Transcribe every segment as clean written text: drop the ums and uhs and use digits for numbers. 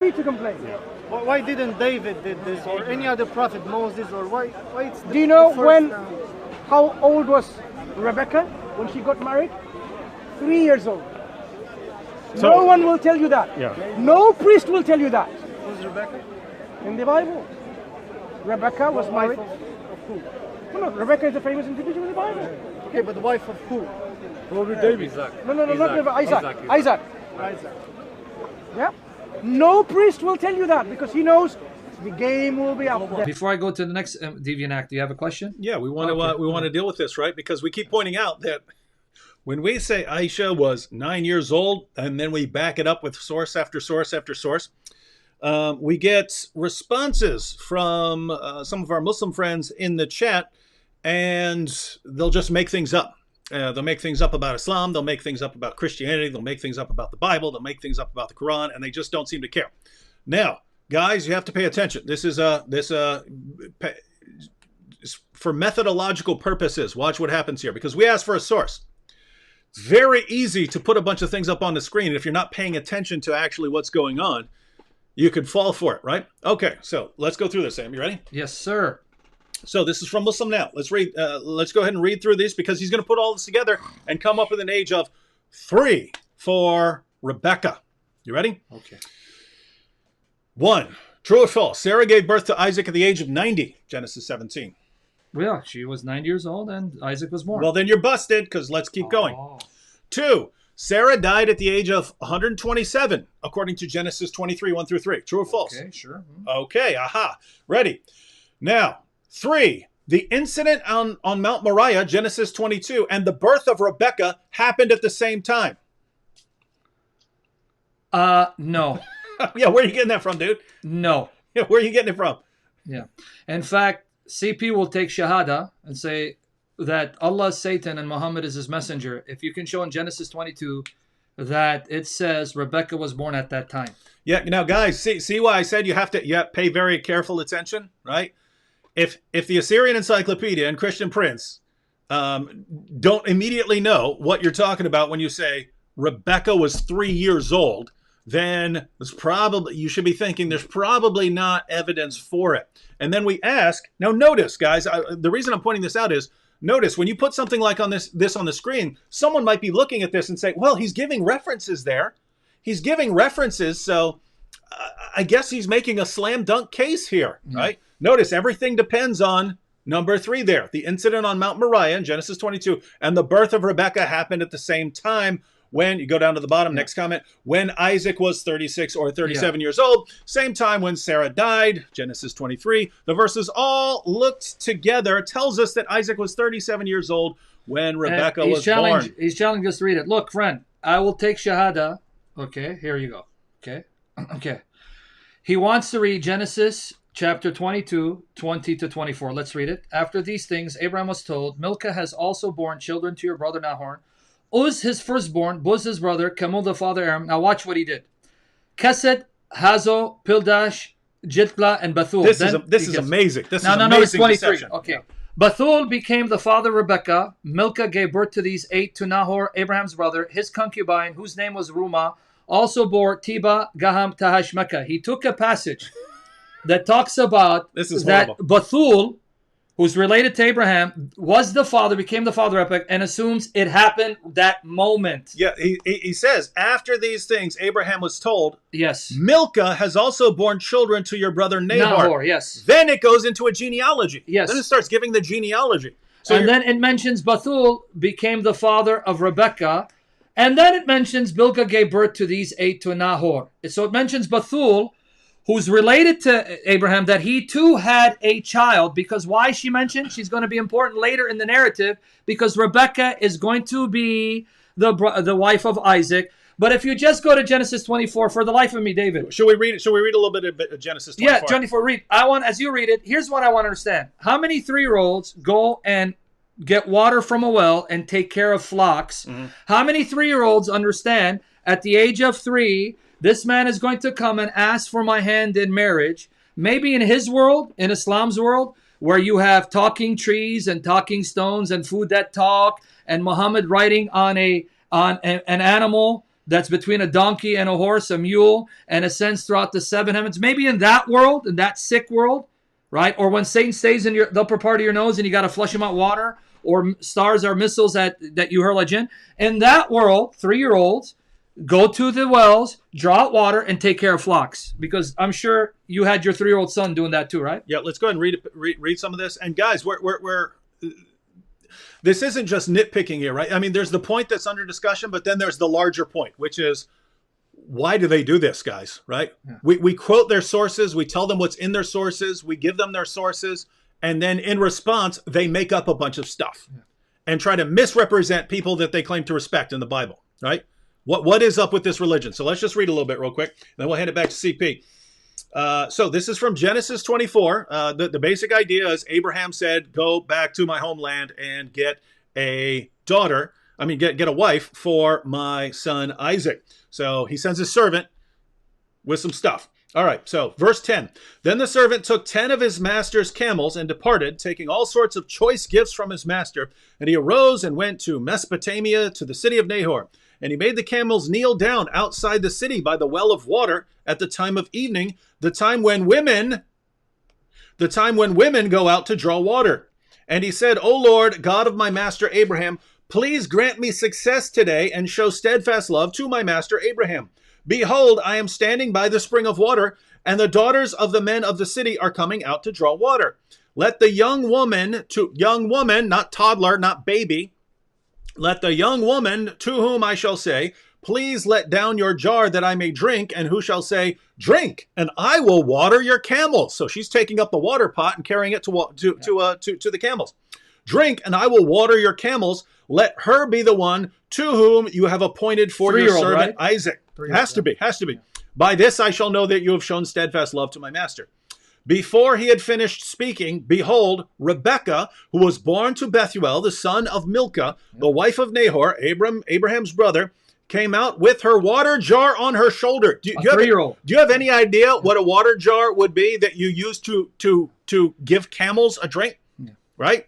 To complain. Why didn't David did this or any other prophet, Moses, or why it's Do you know the first, how old was Rebecca when she got married? 3 years old. So- No one will tell you that. Yeah. No priest will tell you that. was Rebecca? In the Bible, Rebecca was Wife married. of who? No, Rebecca is a famous individual in the Bible. Okay, but the wife of who? Probably David. No, not Rebecca. Isaac. Isaac. Yeah. No priest will tell you that because he knows the game will be up there. Before I go to the next deviant act, do you have a question? Yeah, we want to we want to deal with this, right? Because we keep pointing out that when we say Aisha was 9 years old, and then we back it up with source after source after source, we get responses from some of our Muslim friends in the chat, and they'll just make things up. They'll make things up about Islam. They'll make things up about Christianity. They'll make things up about the Bible. They'll make things up about the Quran, and they just don't seem to care. Now, guys, you have to pay attention. This is for methodological purposes. Watch what happens here, because we asked for a source. It's very easy to put a bunch of things up on the screen. If you're not paying attention to actually what's going on, you could fall for it, right? Okay, so let's go through this, Sam. You ready? Yes, sir. So this is from Muslim Now. Let's read. Let's go ahead and read through these because he's going to put all this together and come up with an age of 3 for Rebecca. You ready? Okay. 1. True or false? Sarah gave birth to Isaac at the age of 90. Genesis 17. Well, she was 9 years old and Isaac was born. Well, then you're busted because let's keep going. 2. Sarah died at the age of 127, according to Genesis 23, 1 through 3. True or false? Okay, sure. Okay, aha. Ready. Now, 3. The incident on Mount Moriah, Genesis 22, and the birth of Rebecca happened at the same time. No. Yeah, where are you getting that from, dude? No. Yeah, where are you getting it from? Yeah. In fact, CP will take Shahada and say that Allah is Satan and Muhammad is his messenger. If you can show in Genesis 22 that it says Rebecca was born at that time. Yeah, now guys, see why I said you have to pay very careful attention, right? If the Assyrian Encyclopedia and Christian Prince don't immediately know what you're talking about when you say Rebecca was 3 years old, then you should be thinking there's probably not evidence for it. And then we ask, now notice, guys, the reason I'm pointing this out is, notice when you put something like on this on the screen, someone might be looking at this and say, well, he's giving references there. He's giving references, so I guess he's making a slam dunk case here, right? Notice everything depends on number 3 there. The incident on Mount Moriah in Genesis 22 and the birth of Rebecca happened at the same time when, you go down to the bottom, next comment, when Isaac was 36 or 37 years old, same time when Sarah died, Genesis 23. The verses all looked together, tells us that Isaac was 37 years old when Rebecca was born. He's challenging us to read it. Look, friend, I will take Shahada. Okay, here you go. Okay. Okay. He wants to read Genesis chapter 22, 20 to 24. Let's read it. After these things, Abraham was told, Milcah has also borne children to your brother Nahor. Uz, his firstborn, Buz, his brother, Kamul, the father Aram. Now watch what he did. Kesed, Hazo, Pildash, Jitla, and Bathul. This is amazing. This is amazing. No, it's 23. Deception. Okay. Yeah. Bathul became the father of Rebekah. Milcah gave birth to these 8 to Nahor, Abraham's brother. His concubine, whose name was Ruma, also bore Tiba, Gaham, Tahash, Mecca. He took a passage that talks about that Bathul, who's related to Abraham, was the father, became the father of Rebekah, and assumes it happened that moment. Yeah, he says, after these things, Abraham was told, yes, Milcah has also borne children to your brother Nahor. Yes. Then it goes into a genealogy. Yes. Then it starts giving the genealogy. So and then it mentions Bathul became the father of Rebekah. And then it mentions Bilgah gave birth to these 8 to Nahor. So it mentions Bathul, who's related to Abraham, that he too had a child. Because why she mentioned? She's going to be important later in the narrative, because Rebekah is going to be the wife of Isaac. But if you just go to Genesis 24, for the life of me, David. Should we read a little bit of Genesis 24? Yeah, 24, read. As you read it, here's what I want to understand. How many 3-year-olds go and get water from a well and take care of flocks? Mm-hmm. How many 3-year-olds understand at the age of 3, this man is going to come and ask for my hand in marriage? Maybe in his world, in Islam's world, where you have talking trees and talking stones and food that talk, and Muhammad riding on an animal that's between a donkey and a horse, a mule, and ascends throughout the seven heavens. Maybe in that world, in that sick world, right? Or when Satan stays in the upper part of your nose and you got to flush him out water, or stars or missiles that you hurl at jinn. In that world, 3-year-olds go to the wells, draw out water, and take care of flocks. Because I'm sure you had your 3-year-old son doing that too, right? Yeah, let's go ahead and read some of this. And guys, we're this isn't just nitpicking here, right? I mean, there's the point that's under discussion, but then there's the larger point, which is, why do they do this, guys, right? Yeah. We quote their sources. We tell them what's in their sources. We give them their sources. And then in response, they make up a bunch of stuff and try to misrepresent people that they claim to respect in the Bible, right? What is up with this religion? So let's just read a little bit real quick, and then we'll hand it back to CP. So this is from Genesis 24. The basic idea is Abraham said, go back to my homeland and get a daughter. I mean, get a wife for my son Isaac. So he sends his servant with some stuff. All right, so verse 10. Then the servant took 10 of his master's camels and departed, taking all sorts of choice gifts from his master. And he arose and went to Mesopotamia, to the city of Nahor. And he made the camels kneel down outside the city by the well of water at the time of evening, the time when women go out to draw water. And he said, O Lord, God of my master Abraham, please grant me success today and show steadfast love to my master Abraham. Behold, I am standing by the spring of water, and the daughters of the men of the city are coming out to draw water. Let the young woman, not toddler, not baby, let the young woman to whom I shall say, please let down your jar that I may drink, and who shall say, drink, and I will water your camels. So she's taking up the water pot and carrying it to the camels. Drink, and I will water your camels. Let her be the one to whom you have appointed for your servant, right? Isaac. Has to be. By this I shall know that you have shown steadfast love to my master. Before he had finished speaking, behold, Rebekah, who was born to Bethuel, the son of Milcah, the wife of Nahor, Abraham's brother, came out with her water jar on her shoulder. Do you have any idea what a water jar would be that you use to give camels a drink? Yeah. Right?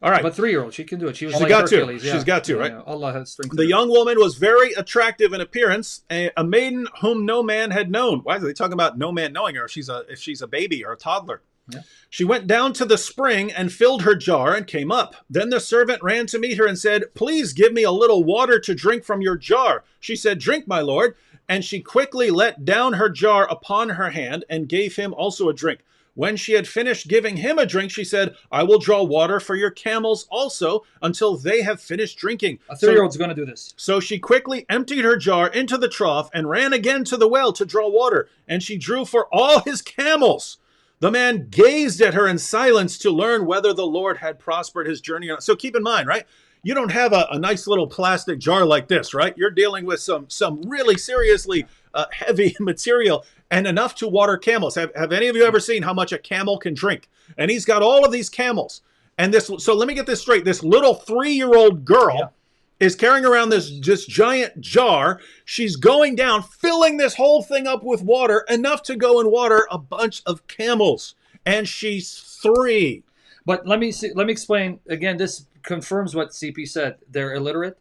All right. But 3-year-old, she can do it. She got to. She's got to, right? Yeah. Allah has strength. The young woman was very attractive in appearance, a maiden whom no man had known. Why are they talking about no man knowing her if she's a baby or a toddler? Yeah. She went down to the spring and filled her jar and came up. Then the servant ran to meet her and said, please give me a little water to drink from your jar. She said, drink, my lord. And she quickly let down her jar upon her hand and gave him also a drink. When she had finished giving him a drink, she said, I will draw water for your camels also until they have finished drinking. A 3-year-old's going to do this. So she quickly emptied her jar into the trough and ran again to the well to draw water. And she drew for all his camels. The man gazed at her in silence to learn whether the Lord had prospered his journey. So keep in mind, right? You don't have a nice little plastic jar like this, right? You're dealing with some really seriously heavy material and enough to water camels. Have any of you ever seen how much a camel can drink? And he's got all of these camels. And so let me get this straight. This little 3-year-old girl is carrying around this giant jar. She's going down, filling this whole thing up with water, enough to go and water a bunch of camels. And she's 3. But let me explain again. This confirms what CP said. They're illiterate,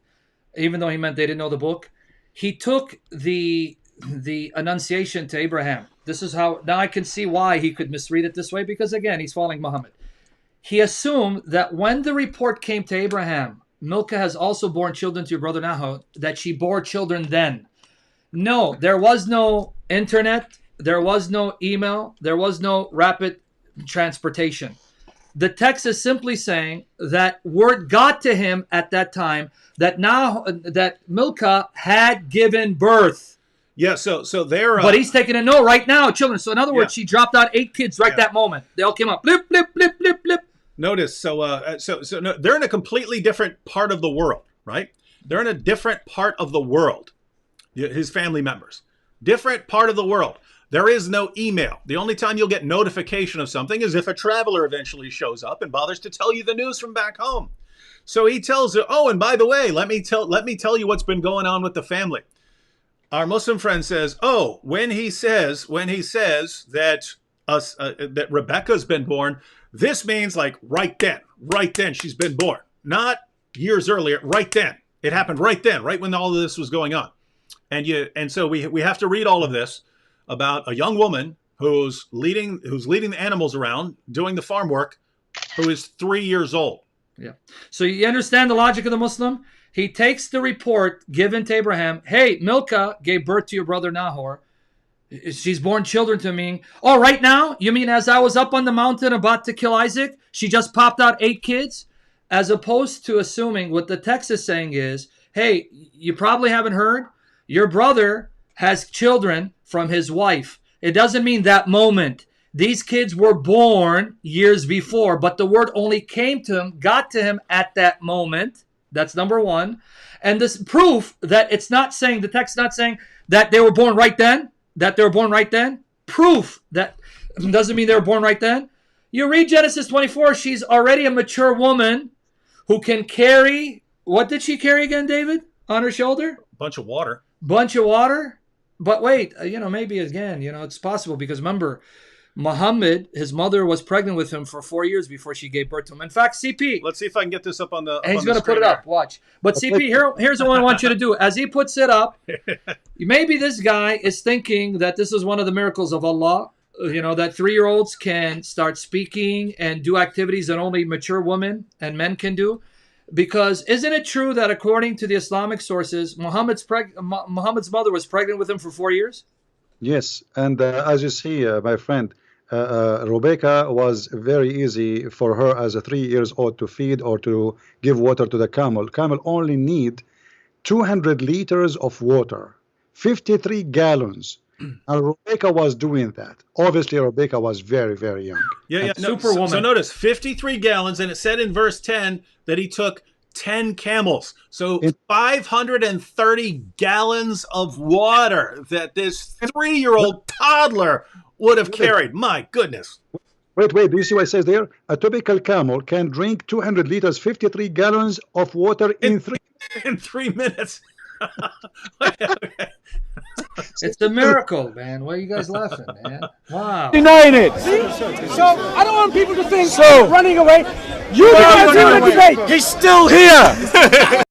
even though he meant they didn't know the book. He took the annunciation to Abraham. This is how, now I can see why he could misread it this way, because again, he's following Muhammad. He assumed that when the report came to Abraham, Milcah has also borne children to your brother Nahor, that she bore children then. No, there was no internet, there was no email, there was no rapid transportation. The text is simply saying that word got to him at that time that Milcah had given birth. Yeah, so they're... but he's taking a no right now, children. So in other words, she dropped out 8 kids that moment. They all came up. Blip, blip, blip, blip, blip. Notice, no, they're in a completely different part of the world, right? They're in a different part of the world, his family members. Different part of the world. There is no email. The only time you'll get notification of something is if a traveler eventually shows up and bothers to tell you the news from back home. So he tells her, oh, and by the way, let me tell you what's been going on with the family. Our Muslim friend says, oh, when he says that that Rebecca's been born, this means like right then she's been born, not years earlier, right then. It happened right then, right when all of this was going on. And so we have to read all of this about a young woman who's leading the animals around, doing the farm work, who is 3 years old. Yeah. So you understand the logic of the Muslim? He takes the report given to Abraham. Hey, Milcah gave birth to your brother Nahor. She's born children to me. Oh, right now? You mean as I was up on the mountain about to kill Isaac, she just popped out 8 kids? As opposed to assuming what the text is saying is, hey, you probably haven't heard. Your brother has children from his wife. It doesn't mean that moment. These kids were born years before, but the word only came to him, got to him at that moment. That's number one. And this proof that it's not saying, the text is not saying that they were born right then, Proof that doesn't mean they were born right then. You read Genesis 24, she's already a mature woman who can carry, what did she carry again, David, on her shoulder? Bunch of water. But wait, maybe again, it's possible because remember, Muhammad, his mother was pregnant with him for 4 years before she gave birth to him. In fact, CP. Let's see if I can get this up on the. And he's going to put it up. Watch. But CP, here's what I want you to do. As he puts it up, maybe this guy is thinking that this is one of the miracles of Allah. That 3-year-olds can start speaking and do activities that only mature women and men can do. Because isn't it true that according to the Islamic sources, Muhammad's mother was pregnant with him for 4 years? Yes, and as you see, my friend, Rebecca was very easy for her as a 3 years old to feed or to give water to the camel. Camel only need 200 liters of water, 53 gallons. And Rebecca was doing that. Obviously, Rebecca was very, very young. Yeah. Superwoman. So notice 53 gallons, and it said in verse 10 that he took 10 camels. So 530 gallons of water that this 3-year-old toddler would have carried. My goodness. Wait. Do you see what it says there? A typical camel can drink 200 liters, 53 gallons of water in 3 minutes. It's a miracle, man. Why are you guys laughing, man? Wow. Denying it. See? So I don't want people to think running away. You guys are doing a debate. He's still here.